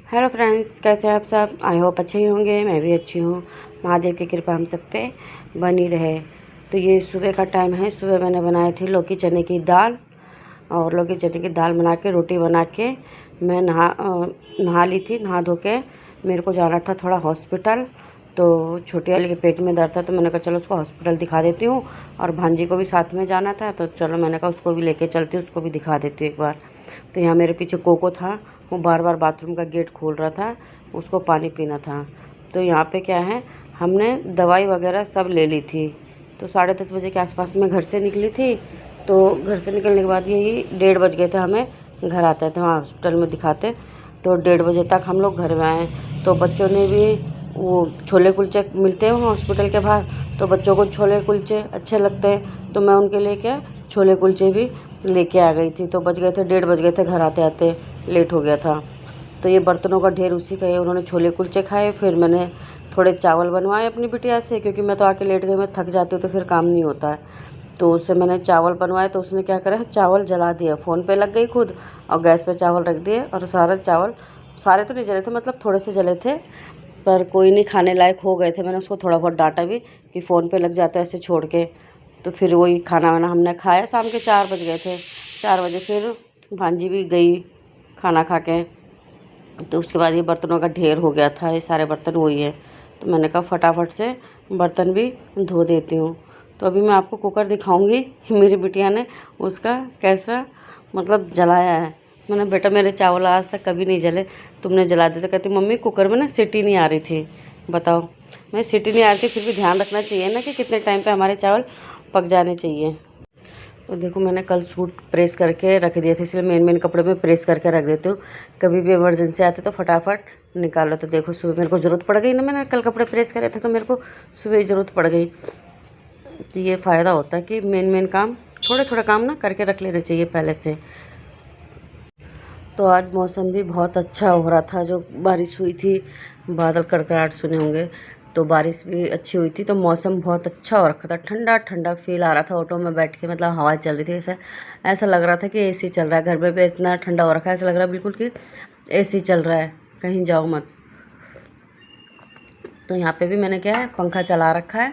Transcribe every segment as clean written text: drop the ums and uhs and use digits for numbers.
Hello friends, कैसे हैं आप सब। आई होप अच्छे ही होंगे। मैं भी अच्छी हूँ। महादेव की कृपा हम सब पे बनी रहे। तो ये सुबह का टाइम है। सुबह मैंने बनाई थी लौकी चने की दाल, और लौकी चने की दाल बना के रोटी बना के मैं नहा ली थी। नहा धो के मेरे को जाना था थोड़ा हॉस्पिटल। तो छोटी वाली के पेट में दर्द था, तो मैंने कहा चलो उसको हॉस्पिटल दिखा देती हूँ, और भांजी को भी साथ में जाना था, तो चलो मैंने कहा उसको भी लेके चलती हूँ, उसको भी दिखा देती हूँ एक बार। तो यहाँ मेरे पीछे कोको था, वो बार बार बाथरूम का गेट खोल रहा था, उसको पानी पीना था। तो यहाँ पे क्या है, हमने दवाई वगैरह सब ले ली थी। तो 10:30 बजे के आसपास में घर से निकली थी। तो घर से निकलने के बाद यही 1:30 बज गए थे हमें घर आते थे, वहाँ हॉस्पिटल में दिखाते। तो 1:30 बजे तक हम लोग घर में आए। तो बच्चों ने भी वो छोले कुलचे मिलते हैं हॉस्पिटल के बाहर, तो बच्चों को छोले कुलचे अच्छे लगते हैं, तो मैं उनके लिए क्या छोले कुलचे भी लेके आ गई थी। तो बज गए थे 1:30 बज गए थे घर आते आते, लेट हो गया था। तो ये बर्तनों का ढेर उसी का है। उन्होंने छोले कुलचे खाए, फिर मैंने थोड़े चावल बनवाए अपनी बिटिया से, क्योंकि मैं तो आके लेट गई, मैं थक जाती हूँ तो फिर काम नहीं होता है। तो उससे मैंने चावल बनवाए। तो उसने क्या करा, चावल जला दिया, फ़ोन पे लग गई खुद, और गैस पे चावल रख दिए, और सारा चावल, सारे तो नहीं जले थे, मतलब थोड़े से जले थे, पर कोई नहीं, खाने लायक हो गए थे। मैंने उसको थोड़ा बहुत डांटा भी कि फ़ोन पे लग जाता है ऐसे छोड़ के। तो फिर वही खाना वाना हमने खाया। शाम के 4 बज गए थे। 4 बजे फिर भांजी भी गई खाना खा के। तो उसके बाद ये बर्तनों का ढेर हो गया था, ये सारे बर्तन वही है। तो मैंने कहा फटाफट से बर्तन भी धो देती हूँ। तो अभी मैं आपको कुकर दिखाऊंगी मेरी बिटिया ने उसका कैसा मतलब जलाया है। मैंने बेटा मेरे चावल आज तक कभी नहीं जले, तुमने जला दिया। तो कहती मम्मी कुकर में ना सीटी नहीं आ रही थी। बताओ, मैं सीटी नहीं आ रही थी, फिर भी ध्यान रखना चाहिए ना कि कितने टाइम पे हमारे चावल पक जाने चाहिए। तो देखो मैंने कल सूट प्रेस करके रख दिए थे, इसलिए मेन कपड़े में प्रेस करके रख देती हूँ। कभी भी इमरजेंसी आती तो फटाफट निकालो। तो देखो सुबह मेरे को ज़रूरत पड़ गई ना, मैंने कल कपड़े प्रेस करे थे तो मेरे को सुबह ज़रूरत पड़ गई। तो ये फ़ायदा होता है कि मेन काम थोड़े थोड़े काम ना करके रख लेने चाहिए पहले से। तो आज मौसम भी बहुत अच्छा हो रहा था, जो बारिश हुई थी, बादल कड़कड़ाहट सुने होंगे, तो बारिश भी अच्छी हुई थी। तो मौसम बहुत अच्छा हो रखा था, ठंडा ठंडा फील आ रहा था ऑटो में बैठ के, मतलब हवा चल रही थी। ऐसा ऐसा लग रहा था कि एसी चल रहा है। घर में भी इतना ठंडा हो रखा है, ऐसा लग रहा है बिल्कुल कि एसी चल रहा है, कहीं जाओ मत। तो यहाँ पे भी मैंने क्या है, पंखा चला रखा है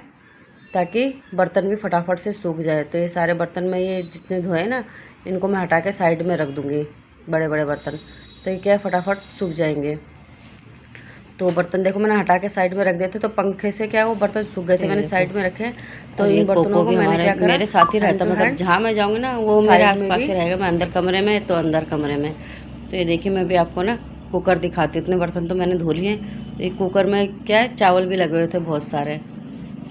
ताकि बर्तन भी फटाफट से सूख जाए। तो ये सारे बर्तन में ये जितने धोए ना, इनको मैं हटा के साइड में रख दूँगी, बड़े बड़े बर्तन। तो ये क्या है, फटाफट सूख जाएंगे। तो बर्तन देखो मैंने हटा के साइड में रख दिए थे, तो पंखे से क्या वो बर्तन सूख गए थे, मैंने साइड में रखे। तो इन बर्तनों को मैंने क्या करा, मेरे साथ ही रहता, मतलब जहाँ मैं जाऊँगी ना वो मेरे आसपास ही रहेगा। मैं अंदर कमरे में तो अंदर कमरे में। तो ये देखिए मैं भी आपको ना कुकर दिखाती हूँ। इतने बर्तन तो मैंने धो लिए। तो एक कुकर में क्या है, चावल भी लगे हुए थे बहुत सारे।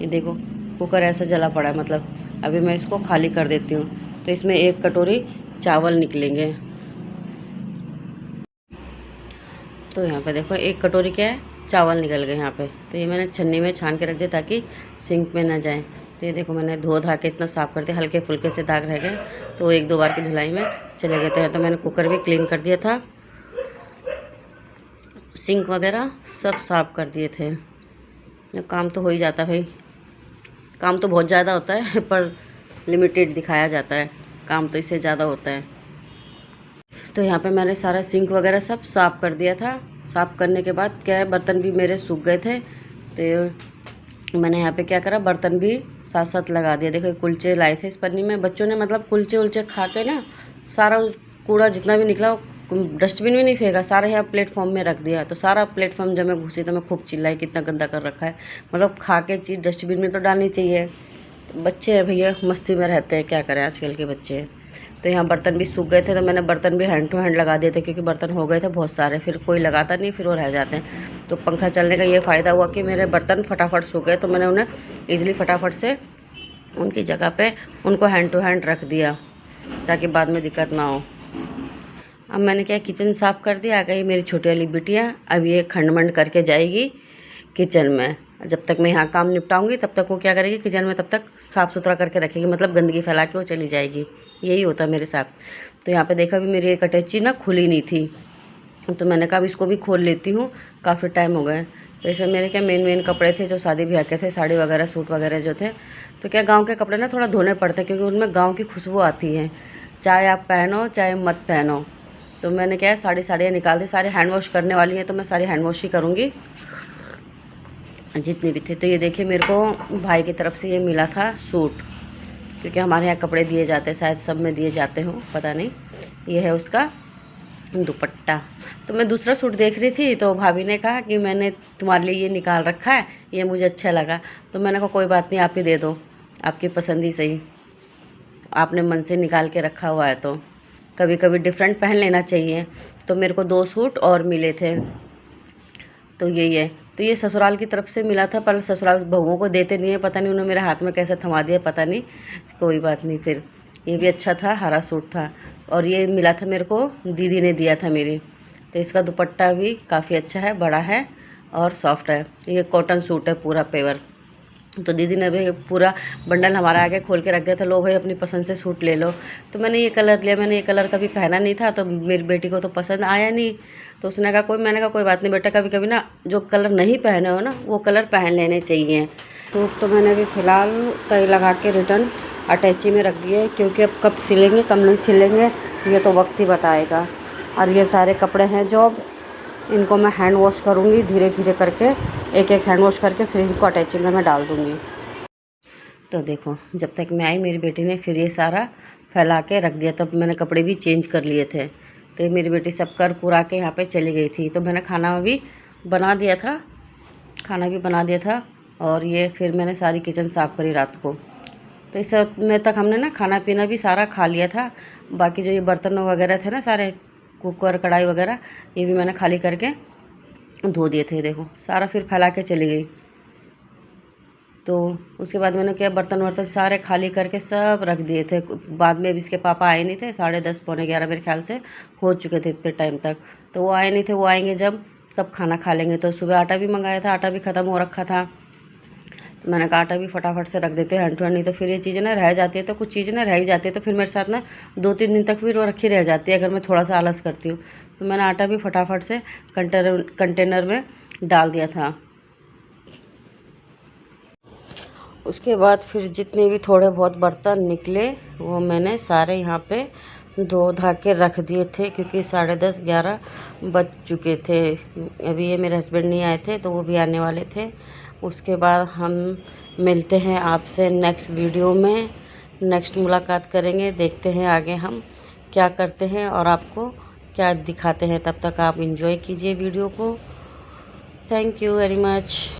ये देखो कुकर ऐसा जला पड़ा है, मतलब अभी मैं इसको खाली कर देती हूँ। तो इसमें 1 कटोरी चावल निकलेंगे। तो यहाँ पे देखो 1 कटोरी क्या है, चावल निकल गए यहाँ पे। तो ये मैंने छन्नी में छान के रख दिया ताकि सिंक में ना जाए। तो ये देखो मैंने धो धा के इतना साफ़ कर दिया, हल्के फुल्के से दाग रह गए तो 1-2 बार की धुलाई में चले गए थे। तो मैंने कुकर भी क्लीन कर दिया था, सिंक वगैरह सब साफ़ कर दिए थे। काम तो हो ही जाता भाई, काम तो बहुत ज़्यादा होता है पर लिमिटेड दिखाया जाता है, काम तो इससे ज़्यादा होता है। तो यहाँ पे मैंने सारा सिंक वगैरह सब साफ़ कर दिया था। साफ़ करने के बाद क्या है, बर्तन भी मेरे सूख गए थे। तो मैंने यहाँ पे क्या करा, बर्तन भी साथ साथ लगा दिया। देखो कुलचे लाए थे इस पन्नी में, बच्चों ने मतलब कुलचे उलचे खा के ना सारा कूड़ा जितना भी निकला डस्टबिन में नहीं फेंका, सारा यहाँ प्लेटफॉर्म में रख दिया। तो सारा प्लेटफॉर्म जब मैं घुसी तो मैं खूब चिल्लाई कितना गंदा कर रखा है। मतलब खा के चीज़ डस्टबिन में तो डालनी चाहिए। तो बच्चे हैं भैया, मस्ती में रहते हैं, क्या करें आजकल के बच्चे। तो यहाँ बर्तन भी सूख गए थे, तो मैंने बर्तन भी हैंड टू हैंड लगा दिए थे, क्योंकि बर्तन हो गए थे बहुत सारे, फिर कोई लगाता नहीं, फिर वो रह जाते हैं। तो पंखा चलने का ये फ़ायदा हुआ कि मेरे बर्तन फटाफट सूख गए, तो मैंने उन्हें ईज़िली फटाफट से उनकी जगह पे उनको हैंड टू हैंड रख दिया ताकि बाद में दिक्कत ना हो। अब मैंने क्या, किचन साफ़ कर दिया। आ गई मेरी छोटी वाली बिटिया, अब ये खंड करके जाएगी किचन में। जब तक मैं यहाँ काम निपटाऊंगी तब तक वो क्या करेगी, किचन में तब तक साफ़ सुथरा करके रखेगी, मतलब गंदगी फैला के वो चली जाएगी। यही होता है मेरे साथ। तो यहाँ पे देखा भी मेरी एक अटैची ना खुली नहीं थी, तो मैंने कहा इसको भी खोल लेती हूँ, काफ़ी टाइम हो गए। तो इसमें मेरे क्या मेन कपड़े थे जो शादी ब्याह के थे, साड़ी वगैरह सूट वगैरह जो थे। तो क्या गाँव के कपड़े ना थोड़ा धोने पड़ते हैं, क्योंकि उनमें गाँव की खुशबू आती है, चाहे आप पहनो चाहे मत पहनो। तो मैंने क्या है साड़ियाँ निकाल दी, सारे हैंड वॉश करने वाली हैं तो मैं सारी हैंड वॉश ही करूँगी जितने भी थे। तो ये देखिए मेरे को भाई की तरफ से ये मिला था सूट, क्योंकि हमारे यहाँ कपड़े दिए जाते हैं, शायद सब में दिए जाते हों, पता नहीं। ये है उसका दुपट्टा। तो मैं दूसरा सूट देख रही थी तो भाभी ने कहा कि मैंने तुम्हारे लिए ये निकाल रखा है, ये मुझे अच्छा लगा। तो मैंने कहा कोई बात नहीं, आप ही दे दो, आपकी पसंद ही सही, आपने मन से निकाल के रखा हुआ है तो कभी कभी डिफरेंट पहन लेना चाहिए। तो मेरे को 2 सूट और मिले थे, तो यही है। तो ये ससुराल की तरफ से मिला था, पर ससुराल बहुओं को देते नहीं है, पता नहीं उन्होंने मेरे हाथ में कैसे थमा दिया, पता नहीं, कोई बात नहीं। फिर ये भी अच्छा था, हरा सूट था। और ये मिला था मेरे को, दीदी ने दिया था मेरी। तो इसका दुपट्टा भी काफ़ी अच्छा है, बड़ा है और सॉफ्ट है। ये कॉटन सूट है पूरा पेवर। तो दीदी ने भी पूरा बंडल हमारा आगे खोल के रख दिया था, लो भाई अपनी पसंद से सूट ले लो। तो मैंने ये कलर लिया, मैंने ये कलर कभी पहना नहीं था, तो मेरी बेटी को तो पसंद आया नहीं। तो उसने कहा मैंने कहा कोई बात नहीं बेटा, कभी कभी ना जो कलर नहीं पहने हो ना वो कलर पहन लेने चाहिए। सूट तो मैंने अभी फ़िलहाल तय लगा के रिटर्न अटैची में रख दिए, क्योंकि अब कब सिलेंगे कब नहीं सिलेंगे ये तो वक्त ही बताएगा। और ये सारे कपड़े हैं जो इनको मैं हैंड वॉश करूँगी धीरे धीरे करके, एक एक हैंड वॉश करके फिर इनको अटैची में मैं डाल दूँगी। तो देखो जब तक मैं आई मेरी बेटी ने फिर ये सारा फैला के रख दिया, तब मैंने कपड़े भी चेंज कर लिए थे। तो मेरी बेटी सब कर कुरा के यहाँ पे चली गई थी। तो मैंने खाना भी बना दिया था, और ये फिर मैंने सारी किचन साफ़ करी रात को। तो इस में तक हमने ना खाना पीना भी सारा खा लिया था। बाकी जो ये बर्तन वगैरह थे ना सारे, कुकर कढ़ाई वगैरह, ये भी मैंने खाली करके धो दिए थे। देखो सारा फिर फैला के चली गई। तो उसके बाद मैंने क्या बर्तन सारे खाली करके सब रख दिए थे। बाद में भी इसके पापा आए नहीं थे, 10:30 पौने 11 मेरे ख्याल से हो चुके थे इतने टाइम तक। तो वो आए नहीं थे, वो आएंगे जब तब खाना खा लेंगे। तो सुबह आटा भी मंगाया था, आटा भी ख़त्म हो रखा था। तो मैंने कहा आटा भी फटाफट से रख देते हैं हैंड टू हैंड, नहीं तो फिर ये चीज़ें ना रह जाती है। तो कुछ चीज़ें ना रह ही जाती है, तो फिर मेरे साथ ना 2-3 दिन तक फिर वो रखी रह जाती है अगर मैं थोड़ा सा आलस करती हूँ। तो मैंने आटा भी फटाफट से कंटेनर में डाल दिया था। उसके बाद फिर जितने भी थोड़े बहुत बर्तन निकले वो मैंने सारे यहाँ पे धो धा के रख दिए थे, क्योंकि 10:30-11 बज चुके थे। अभी ये मेरे हस्बैंड नहीं आए थे, तो वो भी आने वाले थे। उसके बाद हम मिलते हैं आपसे नेक्स्ट वीडियो में, नेक्स्ट मुलाकात करेंगे। देखते हैं आगे हम क्या करते हैं और आपको क्या दिखाते हैं। तब तक आप एंजॉय कीजिए वीडियो को। Thank you very much.